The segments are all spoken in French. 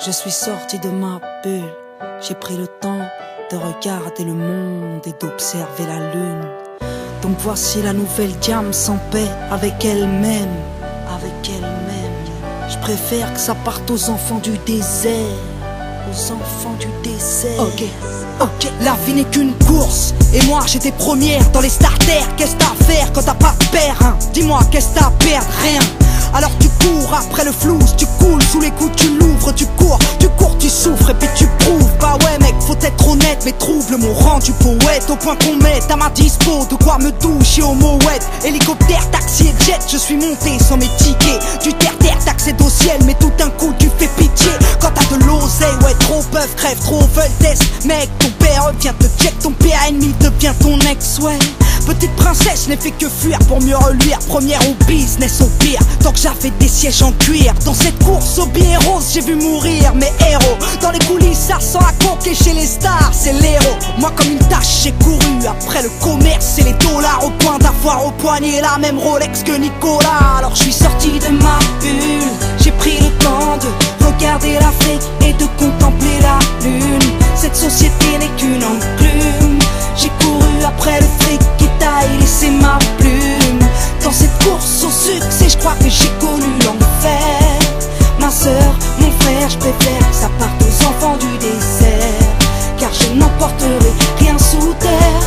Je suis sorti de ma bulle, j'ai pris le temps de regarder le monde et d'observer la lune. Donc voici la nouvelle Diam sans paix avec elle-même, Je préfère que ça parte aux enfants du désert, aux enfants du désert. Ok, la vie n'est qu'une course, et moi j'étais première dans les starters. Qu'est-ce t'as à faire quand t'as pas de père, hein? Dis-moi, qu'est-ce t'as à perdre? Rien. Alors tu cours après le flou, tu coules sous les coups, tu l'ouvres, tu cours, tu souffres et puis tu prouves. Bah ouais mec, faut être honnête, mais trouve le mot rendu poète, au point qu'on mette à ma dispo de quoi me doucher au mouette. Hélicoptère, taxi et jet, je suis monté sans mes tickets. Du terre-terre, t'accèdes au ciel, mais tout d'un coup tu fais pitié. Quand t'as de l'oseille, ouais trop peuvent, crève, trop veulent test. Mec, ton père vient te check, ton père ennemi devient ton ex, ouais. Petite princesse n'ai fait que fuir pour mieux reluire. Première au business au pire, tant que j'avais des sièges en cuir. Dans cette course au billet rose, j'ai vu mourir mes héros. Dans les coulisses, ça sent la coque et chez les stars, c'est l'héros. Moi comme une tâche, j'ai couru après le commerce et les dollars, au point d'avoir au poignet la même Rolex que Nicolas. Alors je suis sorti de ma bulle, j'ai pris le temps de regarder l'Afrique et de contempler la lune. Cette société n'est qu'une enclume. J'ai couru après le fric qui taille, laissé ma plume. Dans cette course au succès, je crois que j'ai connu l'enfer. Ma soeur, mon frère, je préfère que ça parte aux enfants du désert, car je n'emporterai rien sous terre.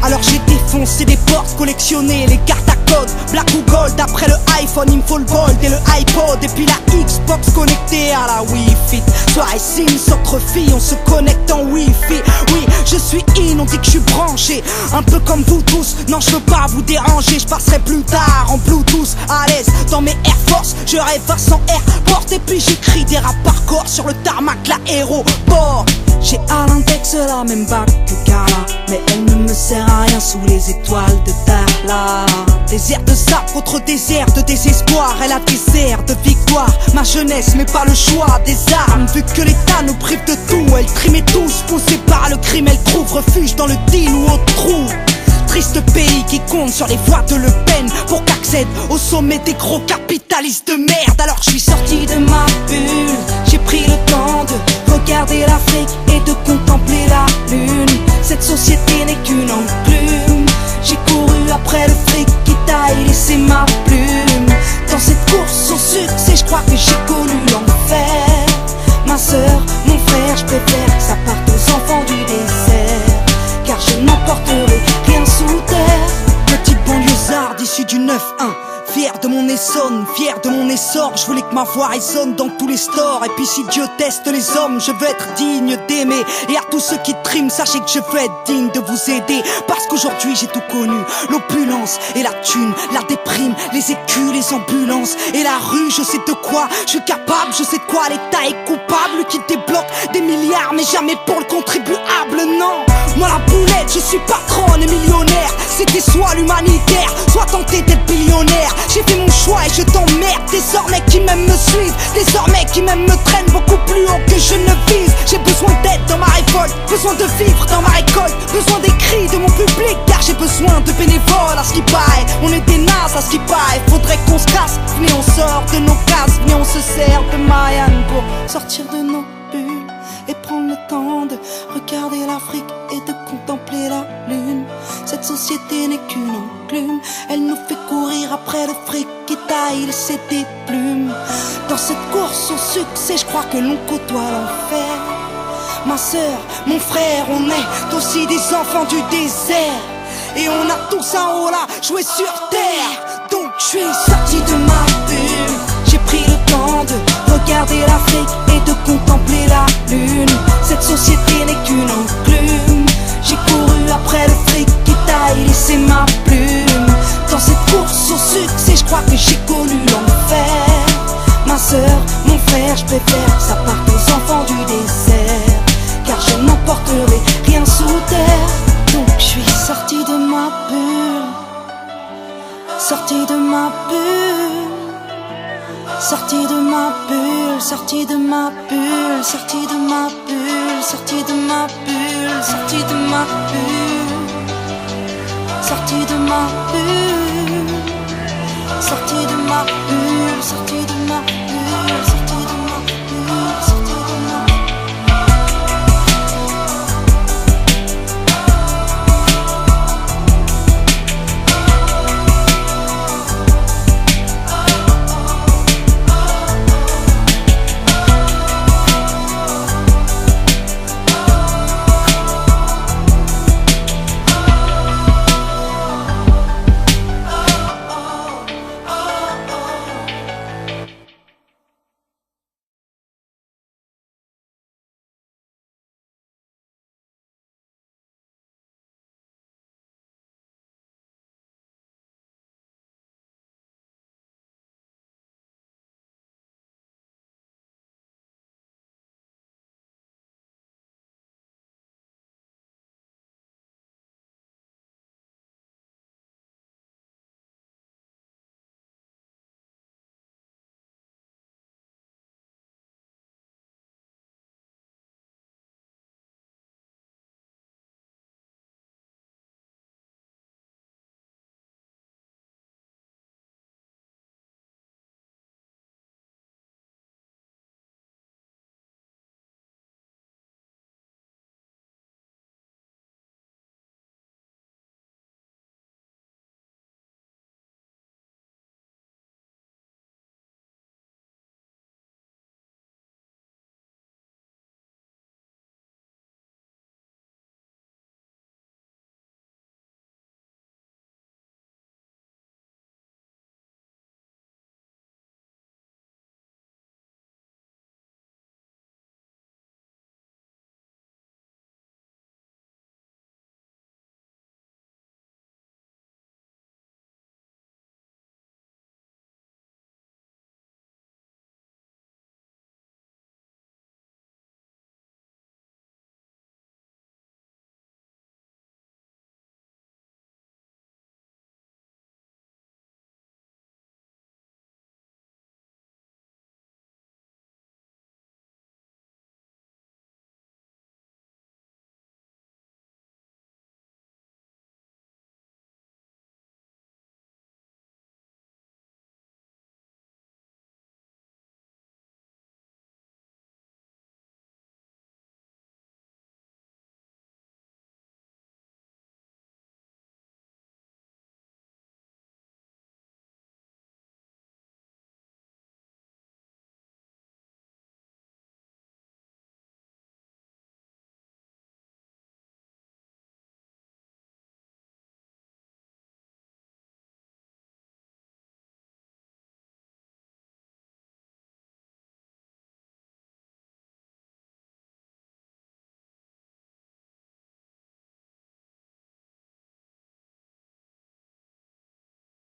Alors j'ai défoncé des portes, collectionné les cartes à code, black ou gold. Après le iPhone, il me faut le gold et le iPod, et puis la Xbox connectée à la Wi-Fi. Soirée Sims entre filles, on se connecte en Wi-Fi. Oui, je suis in, on dit que je suis branché, un peu comme vous tous. Non, je veux pas vous déranger, je passerai plus tard en Bluetooth, à l'aise dans mes Air Force. Je rêve à 100 airport, et puis j'écris des rap hardcore sur le tarmac, l'aéroport. J'ai à l'index la même bague que Carla, mais elle ne me sert à rien sous les étoiles de Darla. Désert de sable contre désert de désespoir, elle a des airs de victoire. Ma jeunesse mais pas le choix des armes, vu que l'État nous prive de tout. Elle trimait tous, poussée par le crime, elle trouve refuge dans le deal ou au trou. Triste pays qui compte sur les voix de Le Pen pour qu'accède au sommet des gros capitalistes de merde. Alors je suis sorti de ma bulle, j'ai pris le temps de regarder l'Afrique et de contempler la lune. Cette société n'est qu'une enclume. J'ai couru après le fric qui taille, laissé ma plume. Dans cette course au succès, je crois que j'ai connu l'enfer. Ma soeur, mon frère, je préfère que ça parte aux enfants du désert, car je n'emporterai rien sous terre. Petit banlieusard issu du 9-1, fier de mon Essonne, fier de mon essor. Je voulais que ma voix résonne dans tous les stores. Et puis si Dieu teste les hommes, je veux être digne d'aimer. Et à tous ceux qui triment, sachez que je veux être digne de vous aider, parce qu'aujourd'hui j'ai tout connu. L'opulence et la thune, la déprime, les écus, les ambulances et la rue. Je sais de quoi je suis capable, je sais de quoi l'État est coupable, qui débloque des milliards mais jamais pour le contribuable. Non, moi la boulette, je suis patronne et millionnaire. C'était soit l'humanitaire, soit tenter d'être billionnaire. J'ai fait mon choix et je t'emmerde. Désormais qui m'aiment me suivent, désormais qui m'aiment me traînent beaucoup plus haut que je ne vise. J'ai besoin d'aide dans ma révolte, besoin de vivre dans ma récolte, besoin des cris de mon public, car j'ai besoin de bénévoles. À ce qui paraît, on est des nazes, à ce qui paraît, faudrait qu'on se casse. Venez on sort de nos cases, venez on se sert de Marianne pour sortir de nos bulles et prendre le temps de regarder l'Afrique et de contempler la lune. Cette société n'est qu'une enclume, elle nous fait courir après le fric qui taille, laisser des plumes. Dans cette course au succès, je crois que l'on côtoie l'enfer. Ma soeur, mon frère, on est aussi des enfants du désert, et on a tous un rôle à jouer sur terre. Donc je suis sorti de ma bulle, j'ai pris le temps de regarder l'Afrique et de contempler la lune. Cette société n'est qu'une enclume. J'ai couru après le fric qui taille, laissé ma plume. Dans cette course au succès, je crois que j'ai connu l'enfer. Ma soeur, mon frère, je préfère que ça parte aux enfants du désert, car je n'emporterai rien sous terre. Donc je suis sorti de ma bulle, sorti de ma bulle, sorti de ma bulle, sorti de ma bulle, sorti de ma bulle, sorti de ma bulle, sorti de ma bulle, sorti de ma bulle.